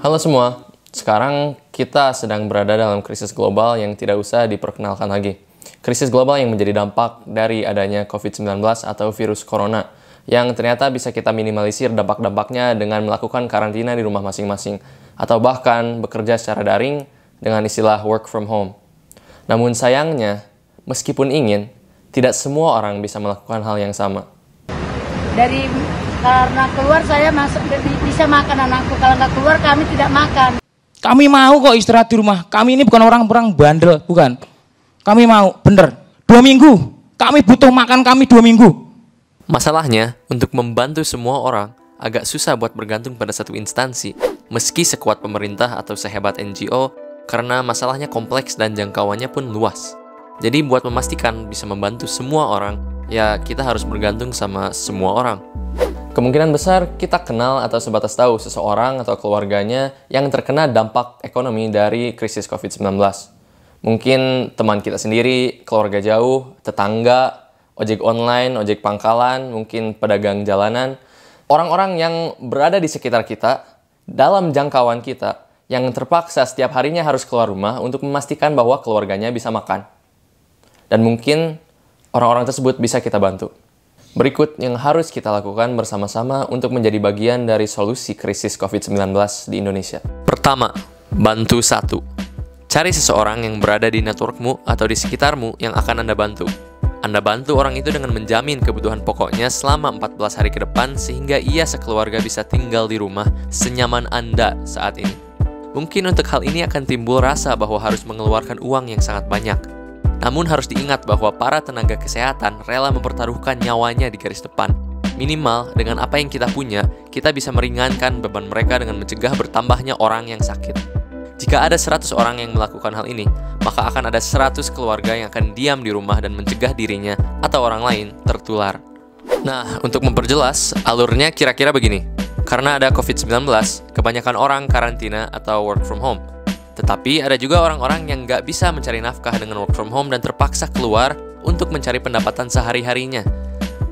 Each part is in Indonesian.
Halo semua, sekarang kita sedang berada dalam krisis global yang tidak usah diperkenalkan lagi. Krisis global yang menjadi dampak dari adanya COVID-19 atau virus corona, yang ternyata bisa kita minimalisir dampak-dampaknya dengan melakukan karantina di rumah masing-masing, atau bahkan bekerja secara daring dengan istilah work from home. Namun sayangnya, meskipun ingin, tidak semua orang bisa melakukan hal yang sama. Karena keluar saya bisa makan anakku, kalau nggak keluar kami tidak makan. Kami mau kok istirahat di rumah. Kami ini bukan orang-orang bandel, bukan. Kami mau, bener. 2 minggu. Kami butuh makan kami 2 minggu. Masalahnya, untuk membantu semua orang, agak susah buat bergantung pada satu instansi, meski sekuat pemerintah atau sehebat NGO, karena masalahnya kompleks dan jangkauannya pun luas. Jadi buat memastikan bisa membantu semua orang, ya kita harus bergantung sama semua orang. Kemungkinan besar kita kenal atau sebatas tahu seseorang atau keluarganya yang terkena dampak ekonomi dari krisis COVID-19. Mungkin teman kita sendiri, keluarga jauh, tetangga, ojek online, ojek pangkalan, mungkin pedagang jalanan. Orang-orang yang berada di sekitar kita, dalam jangkauan kita, yang terpaksa setiap harinya harus keluar rumah untuk memastikan bahwa keluarganya bisa makan. Dan mungkin orang-orang tersebut bisa kita bantu. Berikut yang harus kita lakukan bersama-sama untuk menjadi bagian dari solusi krisis COVID-19 di Indonesia. Pertama, bantu satu. Cari seseorang yang berada di networkmu atau di sekitarmu yang akan Anda bantu. Anda bantu orang itu dengan menjamin kebutuhan pokoknya selama 14 hari ke depan sehingga ia sekeluarga bisa tinggal di rumah senyaman Anda saat ini. Mungkin untuk hal ini akan timbul rasa bahwa harus mengeluarkan uang yang sangat banyak. Namun harus diingat bahwa para tenaga kesehatan rela mempertaruhkan nyawanya di garis depan. Minimal, dengan apa yang kita punya, kita bisa meringankan beban mereka dengan mencegah bertambahnya orang yang sakit. Jika ada 100 orang yang melakukan hal ini, maka akan ada 100 keluarga yang akan diam di rumah dan mencegah dirinya atau orang lain tertular. Nah, untuk memperjelas, alurnya kira-kira begini. Karena ada COVID-19, kebanyakan orang karantina atau work from home. Tetapi ada juga orang-orang yang nggak bisa mencari nafkah dengan work from home dan terpaksa keluar untuk mencari pendapatan sehari-harinya.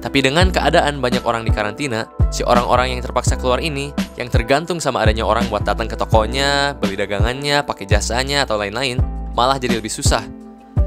Tapi dengan keadaan banyak orang di karantina, si orang-orang yang terpaksa keluar ini, yang tergantung sama adanya orang buat datang ke tokonya, beli dagangannya, pakai jasanya, atau lain-lain, malah jadi lebih susah.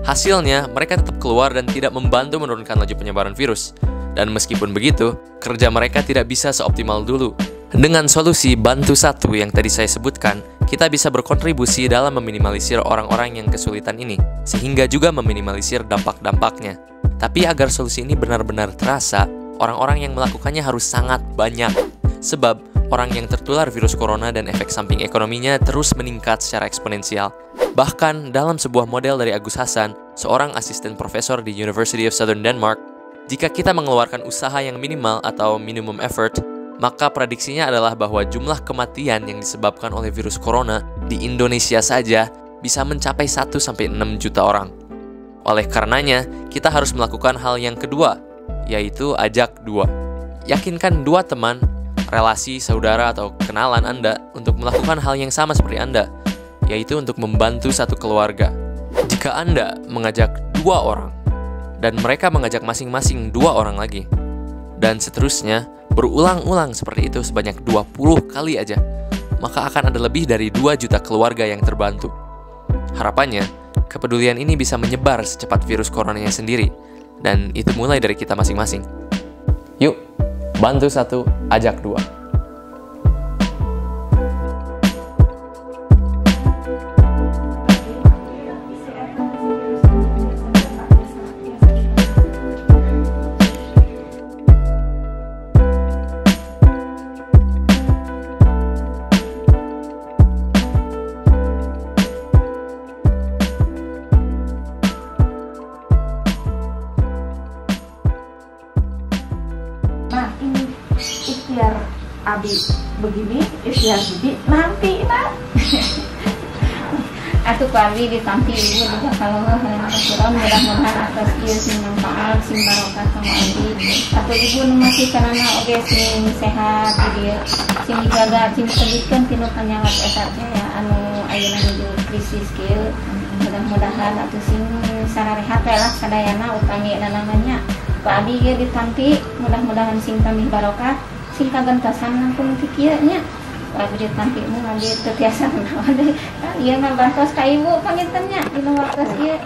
Hasilnya, mereka tetap keluar dan tidak membantu menurunkan laju penyebaran virus. Dan meskipun begitu, kerja mereka tidak bisa seoptimal dulu. Dengan solusi bantu satu yang tadi saya sebutkan, kita bisa berkontribusi dalam meminimalisir orang-orang yang kesulitan ini, sehingga juga meminimalisir dampak-dampaknya. Tapi agar solusi ini benar-benar terasa, orang-orang yang melakukannya harus sangat banyak. Sebab, orang yang tertular virus corona dan efek samping ekonominya terus meningkat secara eksponensial. Bahkan, dalam sebuah model dari Agus Hasan, seorang asisten profesor di University of Southern Denmark, jika kita mengeluarkan usaha yang minimal atau minimum effort, maka prediksinya adalah bahwa jumlah kematian yang disebabkan oleh virus corona di Indonesia saja bisa mencapai 1-6 juta orang. Oleh karenanya, kita harus melakukan hal yang kedua, yaitu ajak 2. Yakinkan 2 teman, relasi, saudara, atau kenalan Anda untuk melakukan hal yang sama seperti Anda, yaitu untuk membantu satu keluarga. Jika Anda mengajak 2 orang, dan mereka mengajak masing-masing 2 orang lagi, dan seterusnya, berulang-ulang seperti itu sebanyak 20 kali aja, maka akan ada lebih dari 2 juta keluarga yang terbantu. Harapannya, kepedulian ini bisa menyebar secepat virus coronanya sendiri, dan itu mulai dari kita masing-masing. Yuk, bantu satu, ajak 2. Nah ini ikhtiar Abi begini, ikhtiar Bibi nanti nak. Atuh kali ditampi ibu juga kalau mudah-mudahan atas ieu sing manfaat sing barokah sama Abi. Atuh ibu nu masih kanana oge sing sehat di dieu, sing dijaga sing disebutkeun tinu penyakit etatnya ya anu ayeuna menuju krisis kieu. Mudah-mudahan atuh sing sararehat lah sadayana utami namanya. Pak Abi ditampi mudah-mudahan sing tamih barokah sing kagentasan langkung kieu nya. abdi tampimu abdi teu tiasa naon. Ieu mah bantos ka ibu pangintennya dina waktu ieu.